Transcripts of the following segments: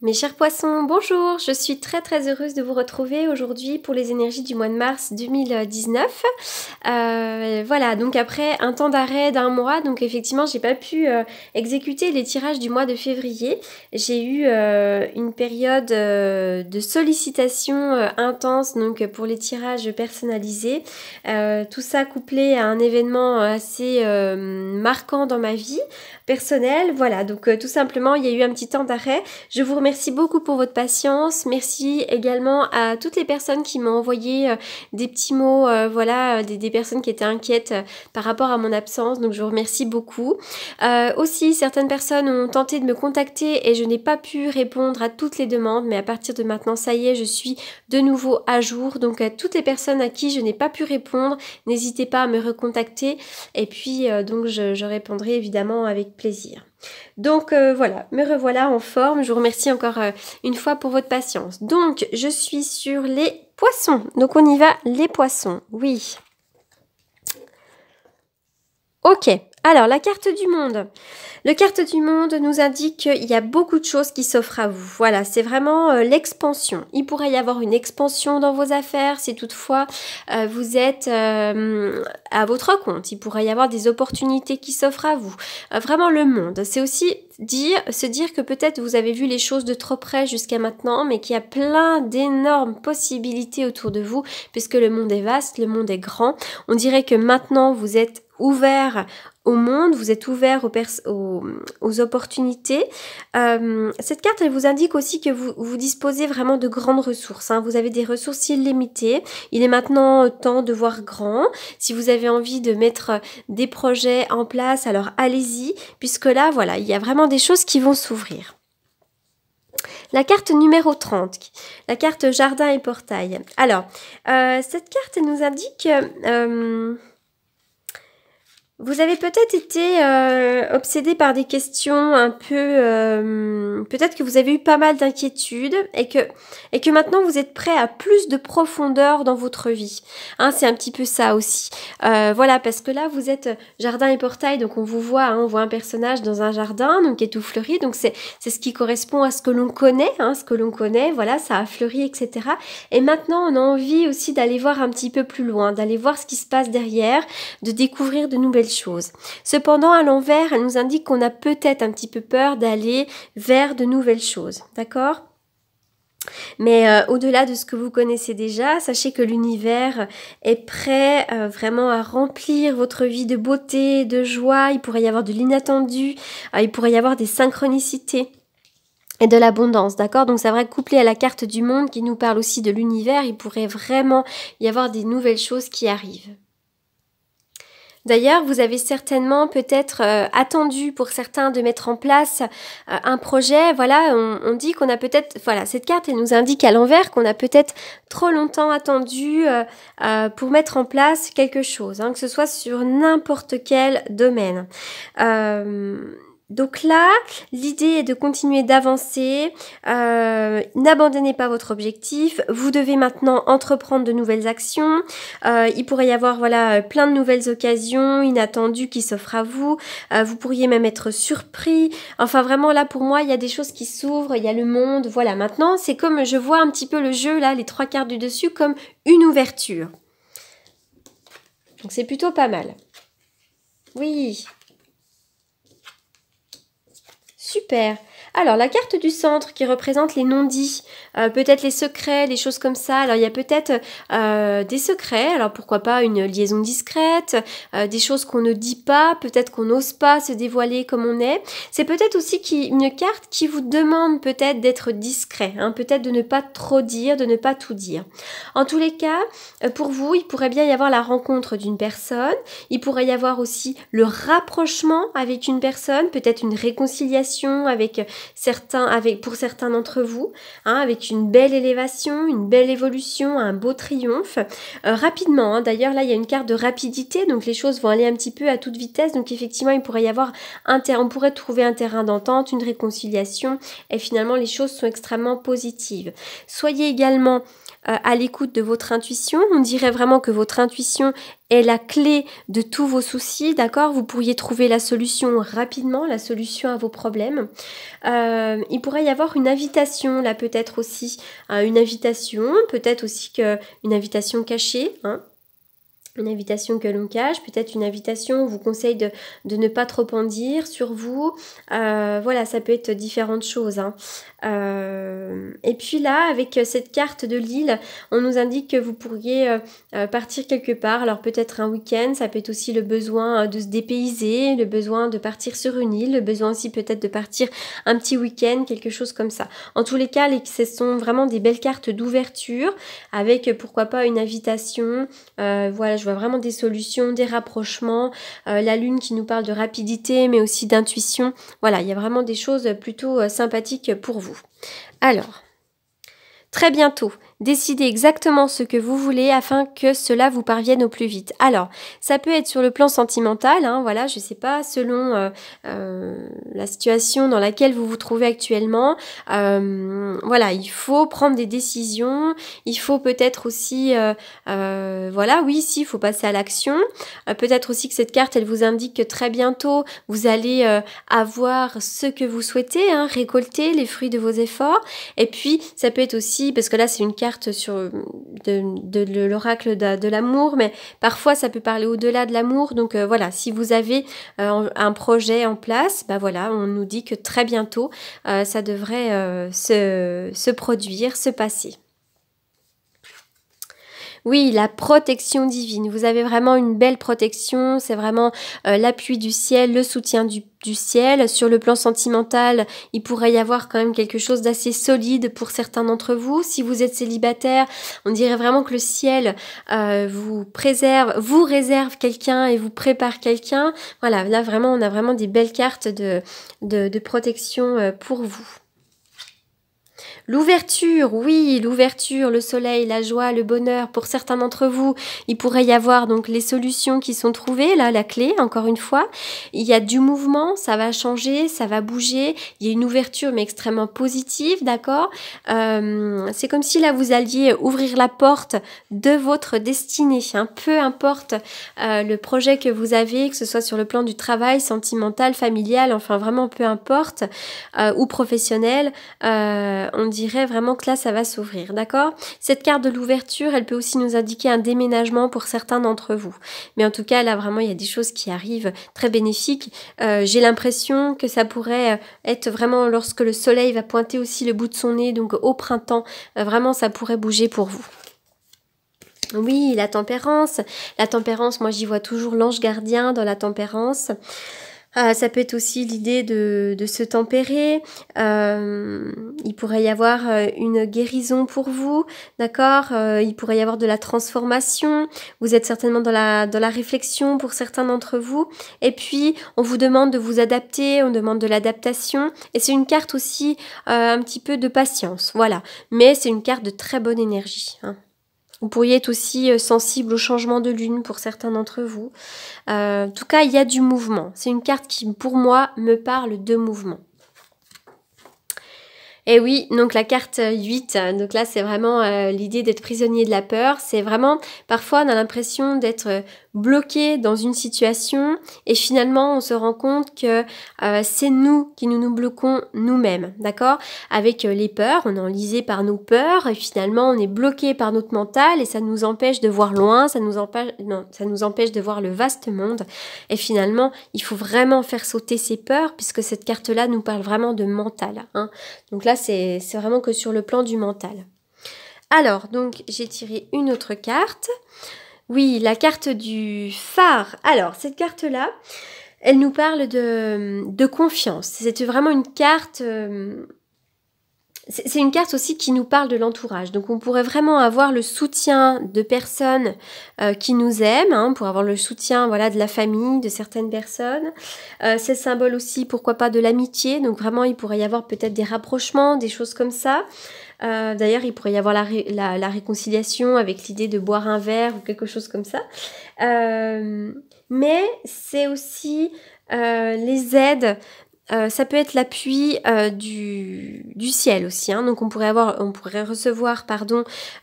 Mes chers poissons, bonjour! Je suis très heureuse de vous retrouver aujourd'hui pour les énergies du mois de mars 2019. Voilà, donc après un temps d'arrêt d'un mois, donc effectivement j'ai pas pu exécuter les tirages du mois de février. J'ai eu une période de sollicitation intense donc pour les tirages personnalisés. Tout ça couplé à un événement assez marquant dans ma vie personnelle. Voilà, donc tout simplement il y a eu un petit temps d'arrêt. Je vous remercie beaucoup pour votre patience. Merci également à toutes les personnes qui m'ont envoyé des petits mots, voilà, des personnes qui étaient inquiètes par rapport à mon absence. Donc je vous remercie beaucoup. Aussi, certaines personnes ont tenté de me contacter et je n'ai pas pu répondre à toutes les demandes. Mais à partir de maintenant, ça y est, je suis de nouveau à jour. Donc à toutes les personnes à qui je n'ai pas pu répondre, n'hésitez pas à me recontacter. Et puis donc je répondrai évidemment avec plaisir. Donc voilà, me revoilà en forme. Je vous remercie encore une fois pour votre patience. Donc, je suis sur les poissons. Donc, on y va, les poissons. Oui. Ok. Alors, la carte du monde. La carte du monde nous indique qu'il y a beaucoup de choses qui s'offrent à vous. Voilà, c'est vraiment l'expansion. Il pourrait y avoir une expansion dans vos affaires si toutefois vous êtes à votre compte. Il pourrait y avoir des opportunités qui s'offrent à vous. Vraiment le monde. C'est aussi se dire que peut-être vous avez vu les choses de trop près jusqu'à maintenant, mais qu'il y a plein d'énormes possibilités autour de vous, puisque le monde est vaste, le monde est grand. On dirait que maintenant vous êtes ouvert au monde, vous êtes ouvert aux opportunités. Cette carte, elle vous indique aussi que vous disposez vraiment de grandes ressources. Vous avez des ressources illimitées. Il est maintenant temps de voir grand. Si vous avez envie de mettre des projets en place, alors allez-y, puisque là, voilà, il y a vraiment des choses qui vont s'ouvrir. La carte numéro 30, la carte jardin et portail. Alors, cette carte, elle nous indique... vous avez peut-être été obsédé par des questions un peu... peut-être que vous avez eu pas mal d'inquiétudes et que maintenant vous êtes prêt à plus de profondeur dans votre vie. C'est un petit peu ça aussi. Voilà, parce que là vous êtes jardin et portail, donc on vous voit, on voit un personnage dans un jardin donc qui est tout fleuri. Donc c'est ce qui correspond à ce que l'on connaît, ce que l'on connaît, voilà, ça a fleuri, etc. Et maintenant on a envie aussi d'aller voir un petit peu plus loin, d'aller voir ce qui se passe derrière, de découvrir de nouvelles choses. Cependant, à l'envers, elle nous indique qu'on a peut-être un petit peu peur d'aller vers de nouvelles choses. D'accord ? Mais au-delà de ce que vous connaissez déjà, sachez que l'univers est prêt vraiment à remplir votre vie de beauté, de joie. Il pourrait y avoir de l'inattendu, il pourrait y avoir des synchronicités et de l'abondance, d'accord? Donc c'est vrai, couplé à la carte du monde qui nous parle aussi de l'univers, il pourrait vraiment y avoir des nouvelles choses qui arrivent. D'ailleurs, vous avez certainement peut-être attendu pour certains de mettre en place un projet. Voilà, on dit qu'on a peut-être... Voilà, cette carte, elle nous indique à l'envers qu'on a peut-être trop longtemps attendu pour mettre en place quelque chose, que ce soit sur n'importe quel domaine. Donc là, l'idée est de continuer d'avancer, n'abandonnez pas votre objectif, vous devez maintenant entreprendre de nouvelles actions, il pourrait y avoir voilà plein de nouvelles occasions inattendues qui s'offrent à vous, vous pourriez même être surpris, enfin vraiment là pour moi il y a des choses qui s'ouvrent, il y a le monde, voilà maintenant c'est comme je vois un petit peu le jeu là, les 3 cartes du dessus comme une ouverture. Donc c'est plutôt pas mal. Oui. Super. Alors, la carte du centre qui représente les non-dits, peut-être les secrets, les choses comme ça. Alors, il y a peut-être des secrets, alors pourquoi pas une liaison discrète, des choses qu'on ne dit pas, peut-être qu'on n'ose pas se dévoiler comme on est. C'est peut-être aussi une carte qui vous demande peut-être d'être discret, peut-être de ne pas trop dire, de ne pas tout dire. En tous les cas, pour vous, il pourrait bien y avoir la rencontre d'une personne, il pourrait y avoir aussi le rapprochement avec une personne, peut-être une réconciliation pour certains d'entre vous, avec une belle élévation, une belle évolution, un beau triomphe. Rapidement, d'ailleurs là il y a une carte de rapidité, donc les choses vont aller un petit peu à toute vitesse, donc effectivement il pourrait y avoir on pourrait trouver un terrain d'entente, une réconciliation, et finalement les choses sont extrêmement positives. Soyez également à l'écoute de votre intuition. On dirait vraiment que votre intuition est la clé de tous vos soucis, d'accord? Vous pourriez trouver la solution rapidement, la solution à vos problèmes. Il pourrait y avoir une invitation, là peut-être aussi, une invitation, peut-être aussi une invitation cachée, hein? Une invitation que l'on cache, peut-être une invitation, on vous conseille de ne pas trop en dire sur vous. Voilà, ça peut être différentes choses, hein. Et puis là, avec cette carte de l'île, on nous indique que vous pourriez partir quelque part. Alors peut-être un week-end, ça peut être aussi le besoin de se dépayser, le besoin de partir sur une île, le besoin aussi peut-être de partir un petit week-end, quelque chose comme ça. En tous les cas, ce sont vraiment des belles cartes d'ouverture avec pourquoi pas une invitation. Voilà, je vois vraiment des solutions, des rapprochements, la lune qui nous parle de rapidité mais aussi d'intuition. Voilà, il y a vraiment des choses plutôt sympathiques pour vous. Alors, très bientôt, décidez exactement ce que vous voulez afin que cela vous parvienne au plus vite. Alors, ça peut être sur le plan sentimental, hein, voilà, je sais pas, selon la situation dans laquelle vous vous trouvez actuellement. Voilà, il faut prendre des décisions, il faut peut-être aussi, voilà, oui, si, il faut passer à l'action. Peut-être aussi que cette carte, elle vous indique que très bientôt, vous allez avoir ce que vous souhaitez, hein, récolter les fruits de vos efforts. Et puis, ça peut être aussi, parce que là, c'est une carte de l'oracle de l'amour, mais parfois, ça peut parler au-delà de l'amour. Donc, voilà, si vous avez un projet en place, bah voilà, on nous dit que très bientôt, ça devrait se produire, se passer. Oui, la protection divine. Vous avez vraiment une belle protection. C'est vraiment l'appui du ciel, le soutien du ciel. Sur le plan sentimental, il pourrait y avoir quand même quelque chose d'assez solide pour certains d'entre vous. Si vous êtes célibataire, on dirait vraiment que le ciel vous préserve, vous réserve quelqu'un et vous prépare quelqu'un. Voilà, là vraiment, on a vraiment des belles cartes de protection pour vous. L'ouverture, oui, l'ouverture, le soleil, la joie, le bonheur. Pour certains d'entre vous, il pourrait y avoir donc les solutions qui sont trouvées, là, la clé, encore une fois. Il y a du mouvement, ça va changer, ça va bouger. Il y a une ouverture, mais extrêmement positive, d'accord? C'est comme si là, vous alliez ouvrir la porte de votre destinée, hein. Peu importe le projet que vous avez, que ce soit sur le plan du travail, sentimental, familial, enfin vraiment peu importe, ou professionnel, on dirait vraiment que là, ça va s'ouvrir, d'accord? Cette carte de l'ouverture, elle peut aussi nous indiquer un déménagement pour certains d'entre vous. Mais en tout cas, là, vraiment, il y a des choses qui arrivent très bénéfiques. J'ai l'impression que ça pourrait être vraiment lorsque le soleil va pointer aussi le bout de son nez, donc au printemps, vraiment, ça pourrait bouger pour vous. Oui, la tempérance. La tempérance, moi, j'y vois toujours l'ange gardien dans la tempérance. Ça peut être aussi l'idée de se tempérer. Il pourrait y avoir une guérison pour vous, d'accord? Il pourrait y avoir de la transformation. Vous êtes certainement dans la réflexion pour certains d'entre vous. Et puis, on vous demande de vous adapter, on demande de l'adaptation. Et c'est une carte aussi un petit peu de patience, voilà. Mais c'est une carte de très bonne énergie, hein. Vous pourriez être aussi sensible au changement de lune pour certains d'entre vous. En tout cas, il y a du mouvement. C'est une carte qui, pour moi, me parle de mouvement. Et oui, donc la carte 8, donc là c'est vraiment l'idée d'être prisonnier de la peur. C'est vraiment, parfois on a l'impression d'être bloqué dans une situation et finalement on se rend compte que c'est nous qui nous bloquons nous-mêmes, d'accord? Avec les peurs, on est enlisé par nos peurs et finalement on est bloqué par notre mental et ça nous empêche de voir loin, ça nous empêche de voir le vaste monde. Et finalement, il faut vraiment faire sauter ces peurs puisque cette carte-là nous parle vraiment de mental, hein. Donc là, c'est vraiment que sur le plan du mental. Alors, donc, j'ai tiré une autre carte. Oui, la carte du phare. Alors, cette carte-là, elle nous parle de confiance. C'est vraiment une carte... c'est une carte aussi qui nous parle de l'entourage. Donc, on pourrait vraiment avoir le soutien de personnes qui nous aiment, hein, pour avoir le soutien, voilà, de la famille, de certaines personnes. C'est le symbole aussi, pourquoi pas, de l'amitié. Donc, vraiment, il pourrait y avoir peut-être des rapprochements, des choses comme ça. D'ailleurs, il pourrait y avoir la réconciliation avec l'idée de boire un verre ou quelque chose comme ça. Mais c'est aussi les aides ça peut être l'appui du ciel aussi, hein. Donc on pourrait recevoir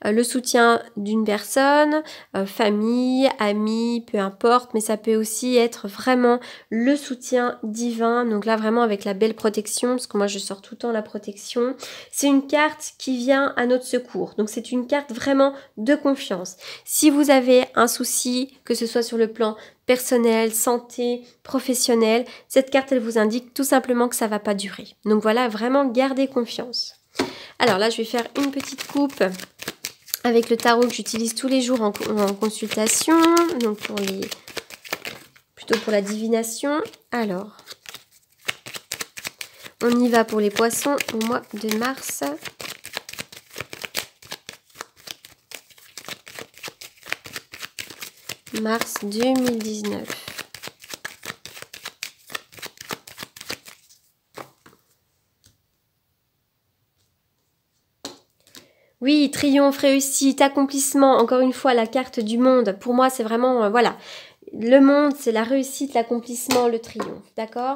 le soutien d'une personne, famille, amis, peu importe, mais ça peut aussi être vraiment le soutien divin. Donc là vraiment avec la belle protection, parce que moi je sors tout le temps la protection. C'est une carte qui vient à notre secours. Donc c'est une carte vraiment de confiance. Si vous avez un souci, que ce soit sur le plan personnel, santé, professionnel, cette carte elle vous indique tout simplement que ça va pas durer. Donc voilà, vraiment gardez confiance. Alors là je vais faire une petite coupe avec le tarot que j'utilise tous les jours en consultation, donc plutôt pour la divination. Alors on y va pour les poissons au mois de mars. Mars 2019. Oui, triomphe, réussite, accomplissement, encore une fois la carte du monde. Pour moi c'est vraiment, voilà, le monde c'est la réussite, l'accomplissement, le triomphe, d'accord?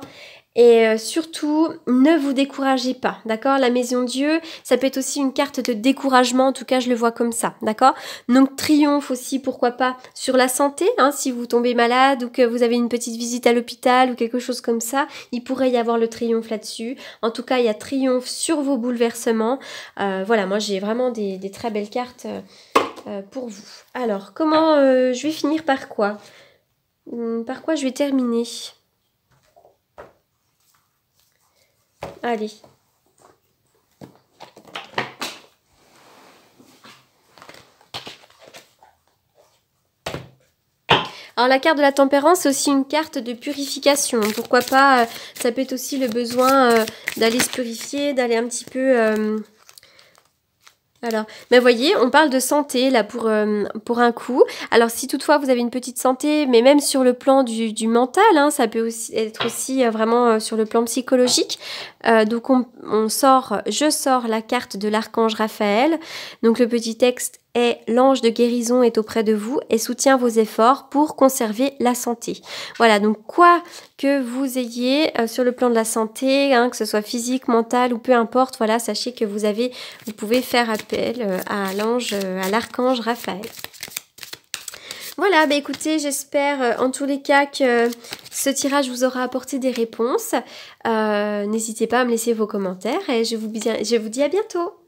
Et surtout, ne vous découragez pas, d'accord? La maison Dieu, ça peut être aussi une carte de découragement, en tout cas je le vois comme ça, d'accord? Donc triomphe aussi, pourquoi pas, sur la santé, hein, si vous tombez malade ou que vous avez une petite visite à l'hôpital ou quelque chose comme ça, il pourrait y avoir le triomphe là-dessus. En tout cas, il y a triomphe sur vos bouleversements. Voilà, moi j'ai vraiment des très belles cartes pour vous. Alors, comment je vais finir par quoi? Par quoi je vais terminer? Allez. Alors la carte de la tempérance, c'est aussi une carte de purification. Pourquoi pas, ça peut être aussi le besoin d'aller se purifier, d'aller un petit peu... Alors, mais voyez, on parle de santé là pour un coup. Alors si toutefois vous avez une petite santé, mais même sur le plan du mental, hein, ça peut aussi être aussi vraiment sur le plan psychologique. Donc je sors la carte de l'archange Raphaël. Donc le petit texte est: l'ange de guérison est auprès de vous et soutient vos efforts pour conserver la santé. Voilà, donc quoi que vous ayez sur le plan de la santé, hein, que ce soit physique, mental ou peu importe, voilà, sachez que vous pouvez faire appel à l'archange Raphaël. Voilà, bah écoutez, j'espère en tous les cas que ce tirage vous aura apporté des réponses. N'hésitez pas à me laisser vos commentaires et je vous dis à bientôt.